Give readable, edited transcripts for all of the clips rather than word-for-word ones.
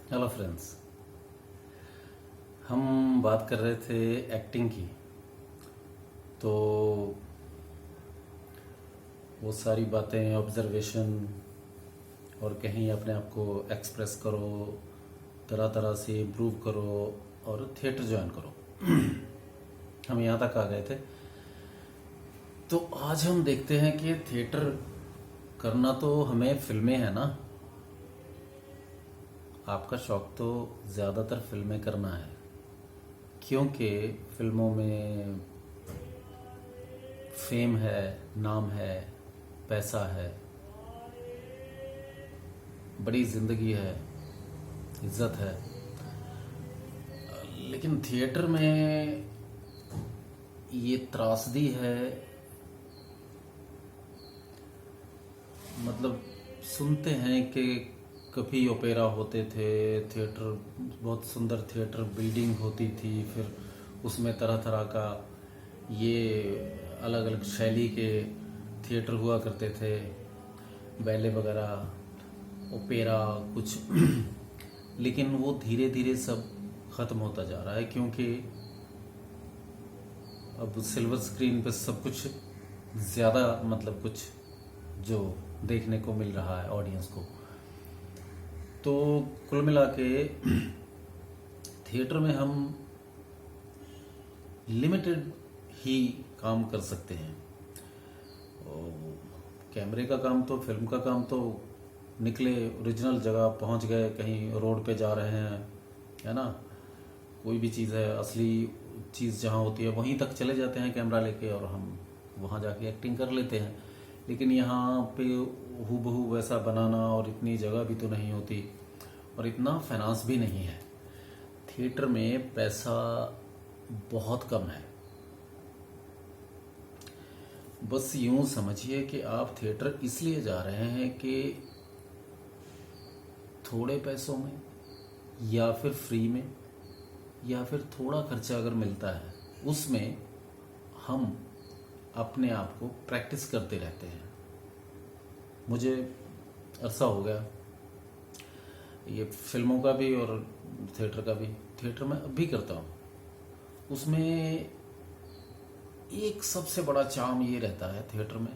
Hello friends. हम बात कर रहे थे एक्टिंग की। तो वो सारी बातें, ऑब्जर्वेशन और कहीं अपने आप को एक्सप्रेस करो, तरह तरह से इम्प्रूव करो और थिएटर ज्वाइन करो। हम यहाँ तक आ गए थे। तो आज हम देखते हैं कि थिएटर करना तो हमें फिल्में है ना। आपका शौक तो ज़्यादातर फिल्में करना है, क्योंकि फिल्मों में फेम है, नाम है, पैसा है, बड़ी जिंदगी है, इज्जत है। लेकिन थिएटर में ये त्रासदी है। मतलब सुनते हैं कि कभी ओपेरा होते थे, थिएटर, बहुत सुंदर थिएटर बिल्डिंग होती थी, फिर उसमें तरह तरह का ये अलग अलग शैली के थिएटर हुआ करते थे, बैले वगैरह, ओपेरा कुछ। लेकिन वो धीरे धीरे सब ख़त्म होता जा रहा है, क्योंकि अब सिल्वर स्क्रीन पे सब कुछ ज़्यादा, मतलब कुछ जो देखने को मिल रहा है ऑडियंस को। तो कुल मिला के थिएटर में हम लिमिटेड ही काम कर सकते हैं। और कैमरे का काम तो, फिल्म का काम तो निकले, ओरिजिनल जगह पहुंच गए, कहीं रोड पे जा रहे हैं, है ना, कोई भी चीज़ है, असली चीज़ जहाँ होती है वहीं तक चले जाते हैं कैमरा लेके, और हम वहाँ जाके एक्टिंग कर लेते हैं। लेकिन यहाँ पे हूबहू वैसा बनाना, और इतनी जगह भी तो नहीं होती, और इतना फाइनेंस भी नहीं है। थिएटर में पैसा बहुत कम है। बस यूं समझिए कि आप थिएटर इसलिए जा रहे हैं कि थोड़े पैसों में, या फिर फ्री में, या फिर थोड़ा खर्चा अगर मिलता है उसमें हम अपने आप को प्रैक्टिस करते रहते हैं। मुझे अरसा हो गया ये फिल्मों का भी और थिएटर का भी। थिएटर में अब भी करता हूँ। उसमें एक सबसे बड़ा चार्म ये रहता है थिएटर में,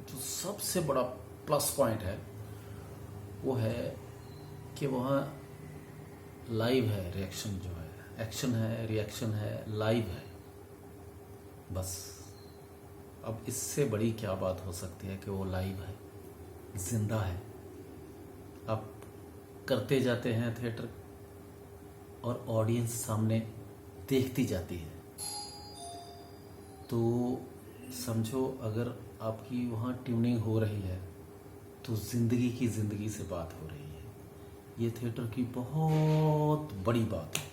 जो सबसे बड़ा प्लस पॉइंट है वो है कि वहाँ लाइव है। रिएक्शन जो है, एक्शन है, रिएक्शन है, लाइव है। बस अब इससे बड़ी क्या बात हो सकती है कि वो लाइव है, जिंदा है। आप करते जाते हैं थिएटर, और ऑडियंस सामने देखती जाती है। तो समझो, अगर आपकी वहाँ ट्यूनिंग हो रही है तो ज़िंदगी से बात हो रही है। ये थिएटर की बहुत बड़ी बात है,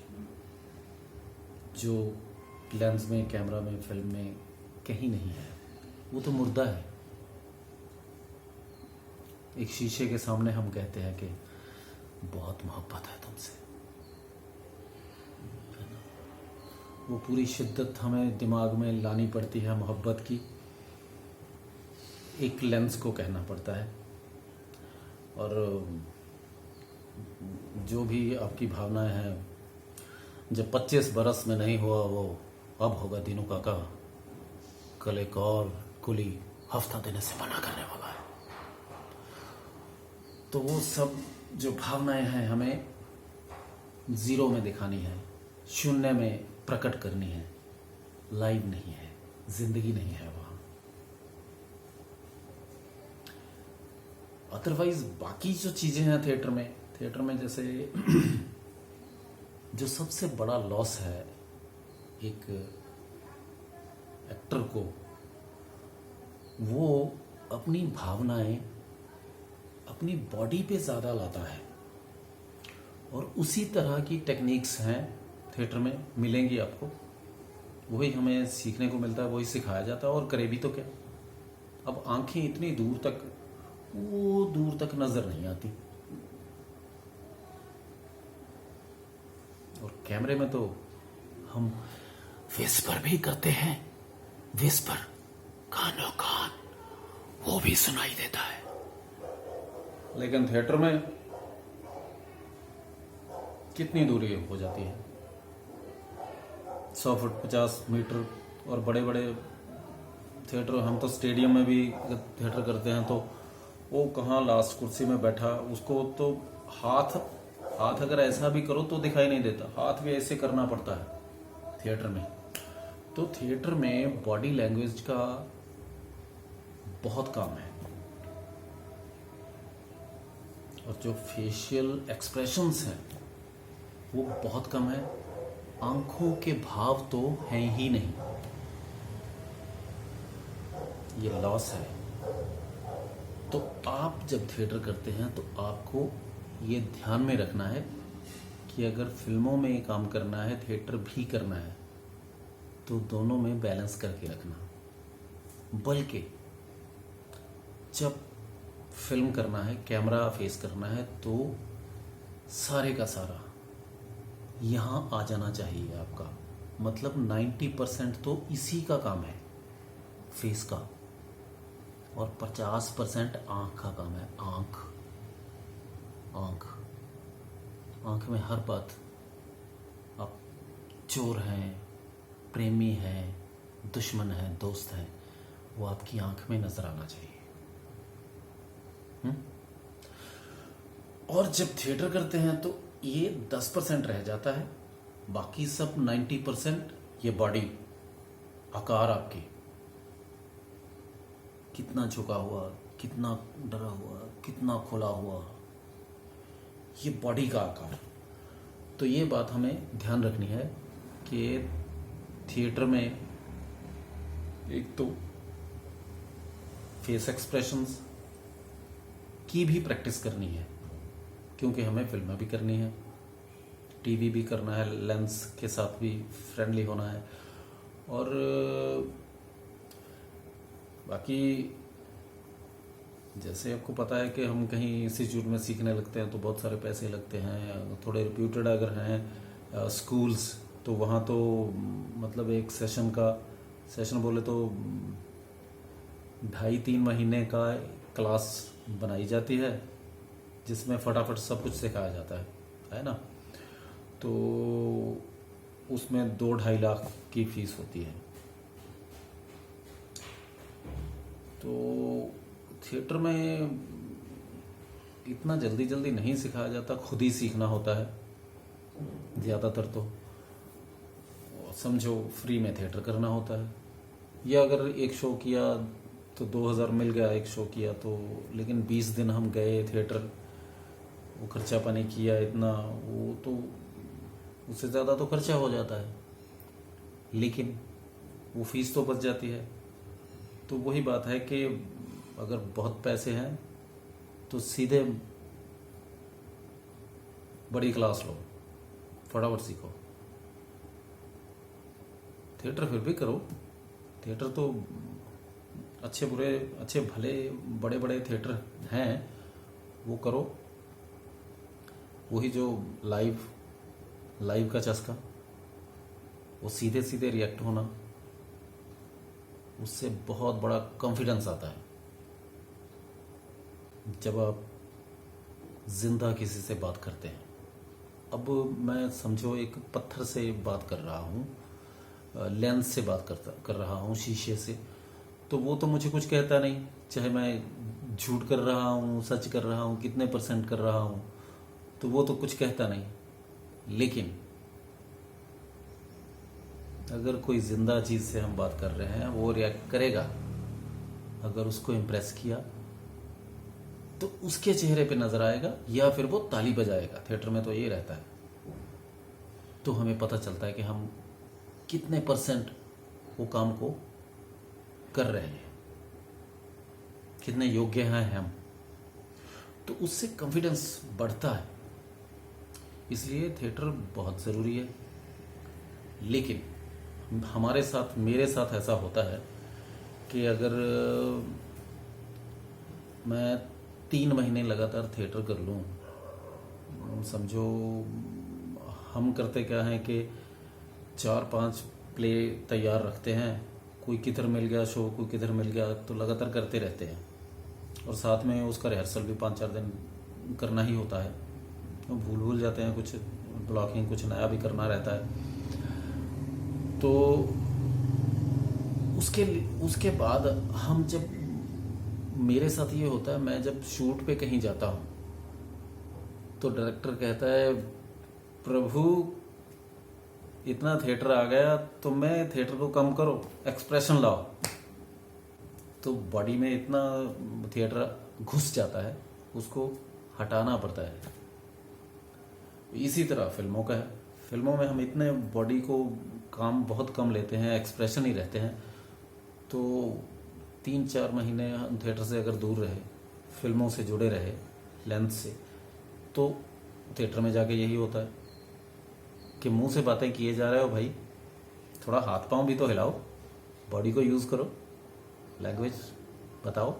जो लेंस में, कैमरा में, फिल्म में कहीं नहीं है। वो तो मुर्दा है। एक शीशे के सामने हम कहते हैं कि बहुत मोहब्बत है तुमसे, है ना? वो पूरी शिद्दत हमें दिमाग में लानी पड़ती है मोहब्बत की, एक लेंस को कहना पड़ता है। और जो भी आपकी भावनाएं हैं, जब 25 बरस में नहीं हुआ वो अब होगा दिनों का कल एक और कुली हफ्ता देने से मना करने वाला है। तो वो सब जो भावनाएं हैं हमें जीरो में दिखानी है, शून्य में प्रकट करनी है। लाइव नहीं है, जिंदगी नहीं है वहाँ। अदरवाइज बाकी जो चीजें हैं थिएटर में जैसे जो सबसे बड़ा लॉस है एक एक्टर को, वो अपनी भावनाएं अपनी बॉडी पे ज़्यादा लाता है। और उसी तरह की टेक्निक्स हैं थिएटर में, मिलेंगी आपको। वही हमें सीखने को मिलता है, वही सिखाया जाता है। और करे भी तो क्या, अब आंखें इतनी दूर तक, वो दूर तक नजर नहीं आती, और कैमरे में तो हम विस्पर भी करते हैं। विस्पर, कानो कान, वो भी सुनाई देता है। लेकिन थिएटर में कितनी दूरी हो जाती है, 100 फुट 50 मीटर। और बड़े बड़े थिएटर, हम तो स्टेडियम में भी थिएटर करते हैं, तो वो कहाँ लास्ट कुर्सी में बैठा, उसको तो हाथ हाथ अगर ऐसा भी करो तो दिखाई नहीं देता, हाथ भी ऐसे करना पड़ता है थिएटर में। तो थिएटर में बॉडी लैंग्वेज का बहुत काम है, और जो फेशियल एक्सप्रेशंस हैं वो बहुत कम है। आंखों के भाव तो हैं ही नहीं, ये लॉस है। तो आप जब थिएटर करते हैं तो आपको ये ध्यान में रखना है कि अगर फिल्मों में काम करना है, थिएटर भी करना है, तो दोनों में बैलेंस करके रखना। बल्कि जब फिल्म करना है, कैमरा फेस करना है, तो सारे का सारा यहाँ आ जाना चाहिए आपका। मतलब 90% तो इसी का काम है, फेस का, और 50% आँख का काम है। आँख आँख में हर बात, आप चोर हैं, प्रेमी हैं, दुश्मन हैं, दोस्त हैं, वो आपकी आँख में नजर आना चाहिए। और जब थिएटर करते हैं तो ये 10% रह जाता है, बाकी सब 90% ये बॉडी, आकार आपके कितना झुका हुआ, कितना डरा हुआ, कितना खुला हुआ, ये बॉडी का आकार। तो ये बात हमें ध्यान रखनी है कि थिएटर में एक तो फेस एक्सप्रेशंस की भी प्रैक्टिस करनी है, क्योंकि हमें फिल्में भी करनी है, टीवी भी करना है, लेंस के साथ भी फ्रेंडली होना है। और बाकी जैसे आपको पता है कि हम कहीं इंस्टीट्यूट में सीखने लगते हैं तो बहुत सारे पैसे लगते हैं। थोड़े रिप्यूटेड अगर हैं स्कूल्स, तो वहाँ तो मतलब एक सेशन बोले तो 2.5-3 महीने का क्लास बनाई जाती है, जिसमें फटाफट सब कुछ सिखाया जाता है ना। तो उसमें 2-2.5 लाख की फीस होती है। तो थिएटर में इतना जल्दी जल्दी नहीं सिखाया जाता, खुद ही सीखना होता है ज़्यादातर। तो समझो फ्री में थिएटर करना होता है, या अगर एक शो किया तो 2000 मिल गया, एक शो किया तो। लेकिन 20 दिन हम गए थिएटर, वो खर्चा पानी किया इतना, वो तो उससे ज़्यादा तो खर्चा हो जाता है, लेकिन वो फीस तो बच जाती है। तो वही बात है कि अगर बहुत पैसे हैं तो सीधे बड़ी क्लास लो, फटाफट सीखो। थिएटर फिर भी करो, थिएटर तो अच्छे बुरे, अच्छे भले बड़े बड़े थिएटर हैं, वो करो। वही जो लाइव का चस्का, वो सीधे सीधे रिएक्ट होना, उससे बहुत बड़ा कॉन्फिडेंस आता है। जब आप जिंदा किसी से बात करते हैं, अब मैं समझो एक पत्थर से बात कर रहा हूँ, लेंस से बात कर रहा हूँ, शीशे से, तो वो तो मुझे कुछ कहता नहीं, चाहे मैं झूठ कर रहा हूँ, सच कर रहा हूँ, कितने % कर रहा हूँ, तो वो तो कुछ कहता नहीं। लेकिन अगर कोई जिंदा चीज़ से हम बात कर रहे हैं, वो रिएक्ट करेगा। अगर उसको इम्प्रेस किया तो उसके चेहरे पे नजर आएगा, या फिर वो ताली बजाएगा। थिएटर में तो ये रहता है। तो हमें पता चलता है कि हम कितने % वो काम को कर रहे हैं, कितने योग्य हैं हम। तो उससे कॉन्फिडेंस बढ़ता है। इसलिए थिएटर बहुत ज़रूरी है। लेकिन हमारे साथ, मेरे साथ ऐसा होता है कि अगर मैं 3 महीने लगातार थिएटर कर लूँ, समझो हम करते क्या है कि 4-5 प्ले तैयार रखते हैं, कोई किधर मिल गया शो, कोई किधर मिल गया, तो लगातार करते रहते हैं। और साथ में उसका रिहर्सल भी 5-4 दिन करना ही होता है, भूल भूल जाते हैं, कुछ ब्लॉकिंग कुछ नया भी करना रहता है। तो उसके उसके बाद हम जब, मेरे साथ ये होता है, मैं जब शूट पे कहीं जाता हूँ तो डायरेक्टर कहता है प्रभु इतना थिएटर आ गया तो मैं थिएटर को कम करो, एक्सप्रेशन लाओ। तो बॉडी में इतना थिएटर घुस जाता है, उसको हटाना पड़ता है। इसी तरह फिल्मों का है, फिल्मों में हम इतने बॉडी को काम बहुत कम लेते हैं, एक्सप्रेशन ही रहते हैं। तो 3-4 महीने हम थिएटर से अगर दूर रहे, फिल्मों से जुड़े रहे लेंथ से, तो थिएटर में जाके यही होता है कि मुंह से बातें किए जा रहे हो भाई, थोड़ा हाथ पांव भी तो हिलाओ, बॉडी को यूज़ करो, लैंग्वेज बताओ,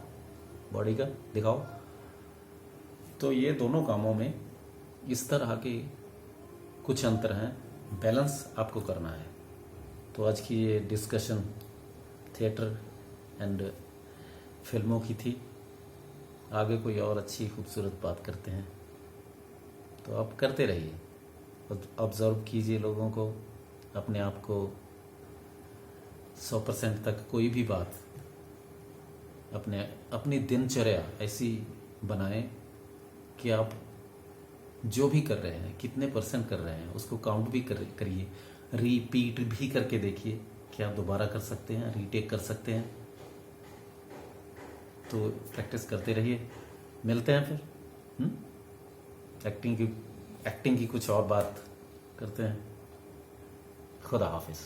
बॉडी का दिखाओ। तो ये दोनों कामों में इस तरह के कुछ अंतर हैं, बैलेंस आपको करना है। तो आज की ये डिस्कशन थिएटर एंड फिल्मों की थी। आगे कोई और अच्छी खूबसूरत बात करते हैं, तो आप करते रहिए, ऑब्जर्व कीजिए लोगों को, अपने आप को 100% तक कोई भी बात अपनी दिनचर्या ऐसी बनाएं कि आप जो भी कर रहे हैं, कितने % कर रहे हैं, उसको काउंट भी करिए, रिपीट भी करके देखिए कि आप दोबारा कर सकते हैं, रीटेक कर सकते हैं। तो प्रैक्टिस करते रहिए, मिलते हैं फिर एक्टिंग की कुछ और बात करते हैं। खुदा हाफिज़।